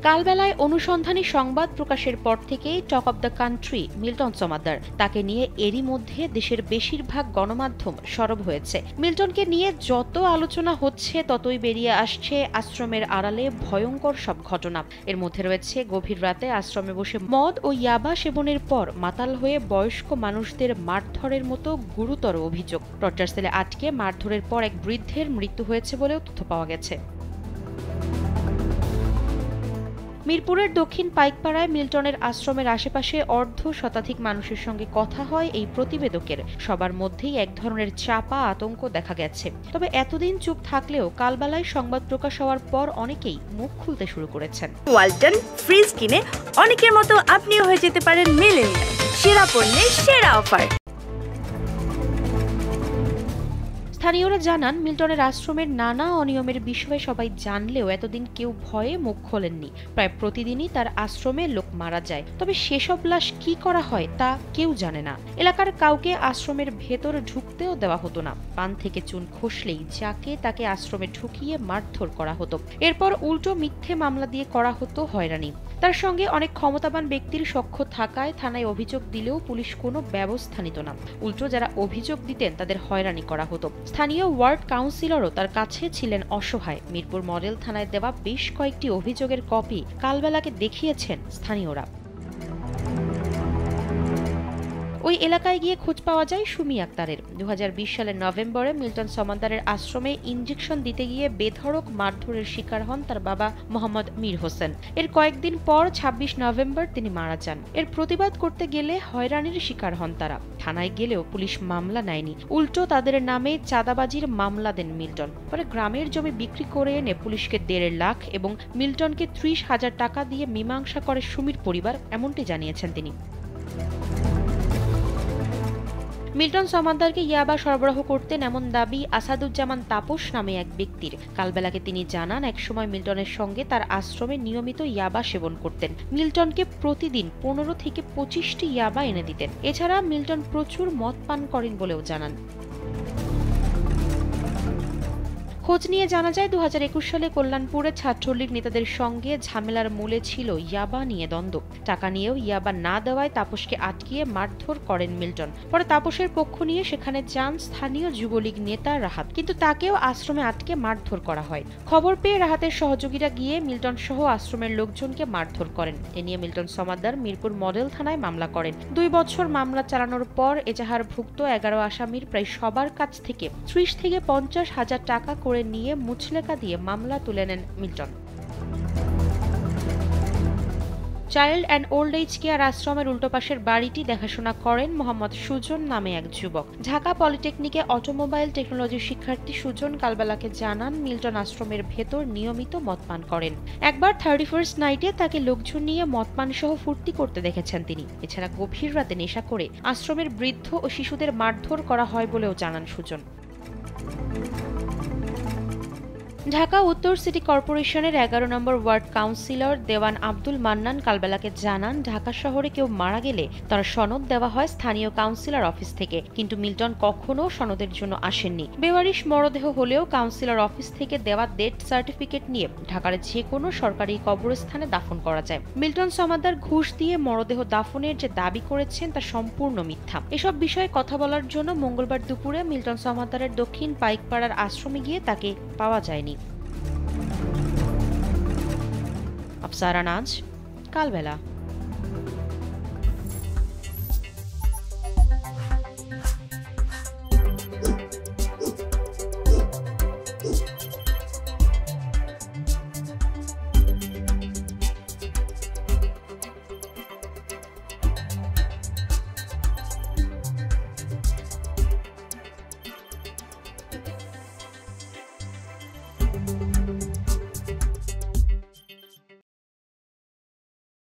কালবেলায় অনুসন্ধানী সংবাদ প্রকাশের পর থেকেই talk of the country Milton Samaddar. তাকে নিয়ে এরই মধ্যে দেশের বেশিরভাগ গণমাধ্যম সরব হয়েছে। মিল্টনকে নিয়ে যত আলোচনা হচ্ছে ততই বেরিয়ে আসছে আশ্রমের আড়ালে ভয়ঙ্কর সব ঘটনা। এর মধ্যে রয়েছে গভীর রাতে আশ্রমে বসে মদ ও ইয়াবা সেবনের পর মাতাল হয়ে বয়স্ক মানুষদের মারধরের মতো গুরুতর অভিযোগ। টর্চার সেলে আটকে মারধরের পর এক বৃদ্ধের মৃত্যু হয়েছে বলেও তথ্য পাওয়া গেছে। মিরপুরের দক্ষিণ পাইকপাড়ায় মিল্টনের আশ্রমের আশেপাশে অর্ধ শতাধিক মানুষের সঙ্গে কথা হয় এই প্রতিবেদকের। সবার মধ্যেই এক ধরনের চাপা আতঙ্ক দেখা গেছে। তবে এতদিন চুপ থাকলেও কালবেলায় সংবাদ প্রকাশ হওয়ার পর অনেকেই মুখ খুলতে শুরু করেছেন। ওয়ালটন ফ্রিজ কিনে অনেকের মতো আপনিও হয়ে যেতে পারেন মিলেনিয়াল। সেরা পণ্যের সেরা অফার। স্থানীয়রা জানান, মিল্টনের আশ্রমের নানা অনিয়মের বিষয়ে সবাই জানলেও এতদিন কেউ ভয়ে মুখ খোলেননি। প্রায় প্রতিদিনই তার আশ্রমে লোক মারা যায়, তবে সেসব লাশ কি করা হয় তা কেউ জানে না। এলাকার কাউকে আশ্রমের ভেতর ঢুকতেও দেওয়া হতো না। পান থেকে চুন খসলেই যাকে তাকে আশ্রমে ঢুকিয়ে মারধর করা হতো। এরপর উল্টো মিথ্যে মামলা দিয়ে করা হতো হয়রানি। তার সঙ্গে অনেক ক্ষমতাবান ব্যক্তির সখ্য থাকায় থানায় অভিযোগ দিলেও পুলিশ কোনো ব্যবস্থা নিত না। উল্টো যারা অভিযোগ দিতেন তাদের হয়রানি করা হতো। স্থানীয় ওয়ার্ড কাউন্সিলরও তার কাছে ছিলেন অসহায়। মিরপুর মডেল থানায় দেওয়া বেশ কয়েকটি অভিযোগের কপি কালবেলাকে দেখিয়েছেন স্থানীয়রা। ওই এলাকায় গিয়ে খোঁজ পাওয়া যায় সুমি আক্তারের। 2020 সালের নভেম্বরে মিল্টন সমাদ্দারের আশ্রমে ইনজেকশন দিতে গিয়ে বেধড়ক মারধরের শিকার হন তার বাবা মোহাম্মদ মীর হোসেন। এর কয়েকদিন পর 26 নভেম্বর তিনি মারা যান। এর প্রতিবাদ করতে গেলে হয়রানির শিকার হন তারা। থানায় গেলেও পুলিশ মামলা নেয়নি, উল্টো তাদের নামে চাঁদাবাজির মামলা দেন মিল্টন। পরে গ্রামের জমি বিক্রি করে এনে পুলিশকে 1.5 লাখ এবং মিল্টনকে 30,000 টাকা দিয়ে মীমাংসা করে সুমির পরিবার, এমনটি জানিয়েছেন তিনি। মিল্টন সমাদ্দারকে ইয়াবা সরবরাহ করতেন এমন দাবি আসাদুজ্জামান তাপস নামে এক ব্যক্তির। কালবেলাকে তিনি জানান, একসময় মিল্টনের সঙ্গে তার আশ্রমে নিয়মিত ইয়াবা সেবন করতেন। মিল্টনকে প্রতিদিন 15 থেকে 25টি ইয়াবা এনে দিতেন। এছাড়া মিল্টন প্রচুর মদ পান করেন বলেও জানান। খোঁজ নিয়ে জানা যায়, 2021 সালে কল্যাণপুরে ছাত্রলীগ নেতাদের সঙ্গে ঝামেলার মূলে ছিল ইয়াবা নিয়ে দ্বন্দ্ব। টাকা নিয়েও ইয়াবা না দেওয়ায় তাপসকে আটকিয়ে মারধর করেন মিল্টন। পরে তাপসের পক্ষ নিয়ে সেখানে যান স্থানীয় যুবলীগ নেতা রাহাত, কিন্তু তাকেও আশ্রমে আটকে মারধর করা হয়। খবর পেয়ে রাহাতের সহযোগীরা গিয়ে মিল্টন সহ আশ্রমের লোকজনকে মারধর করেন। এ নিয়ে মিল্টন সমাদ্দার মিরপুর মডেল থানায় মামলা করেন। 2 বছর মামলা চালানোর পর এজাহারভুক্ত 11 আসামির প্রায় সবার কাছ থেকে 30 থেকে 50,000 টাকা করে নিয়ে মুচলেকা দিয়ে মামলা তুলে নেন Milton. Child and old age care আশ্রমের উল্টো পাশের বাড়িটি দেখাশোনা করেন মোহাম্মদ সুজন নামে এক যুবক। ঢাকা পলিটেকনিকে অটোমোবাইল টেকনোলজির শিক্ষার্থী সুজন কালবেলাকে জানান, মিল্টন আশ্রমের ভেতর নিয়মিত মদ পান করেন। একবার 31st নাইটে তাকে লোকজন নিয়ে মদ পান সহ ফুর্তি করতে দেখেছেন তিনি। এছাড়া গভীর রাতে নেশা করে আশ্রমের বৃদ্ধ ও শিশুদের মারধর করা হয় বলেও জানান সুজন। ঢাকা উত্তর সিটি কর্পোরেশনের 11 নম্বর ওয়ার্ড কাউন্সিলর দেওয়ান আব্দুল মান্নান কালবেলাকে জানান, ঢাকা শহরে কেউ মারা গেলে তার সনদ দেওয়া হয় স্থানীয় কাউন্সিলর অফিস থেকে, কিন্তু মিল্টন কখনো সনদের জন্য আসেননি। বেওয়ারিশ মরদেহ হলেও কাউন্সিলর অফিস থেকে দেওয়া ডেথ সার্টিফিকেট নিয়ে ঢাকার যে কোনো সরকারি কবরস্থানে দাফন করা যায়। মিল্টন সমাদ্দার ঘুষ দিয়ে মরদেহ দাফনের যে দাবি করেছেন তা সম্পূর্ণ মিথ্যা। এসব বিষয়ে কথা বলার জন্য মঙ্গলবার দুপুরে মিল্টন সমাদ্দারের দক্ষিণ পাইকপাড়ার আশ্রমে গিয়ে তাকে পাওয়া যায়নি। আফসারা নাজ, কালবেলা।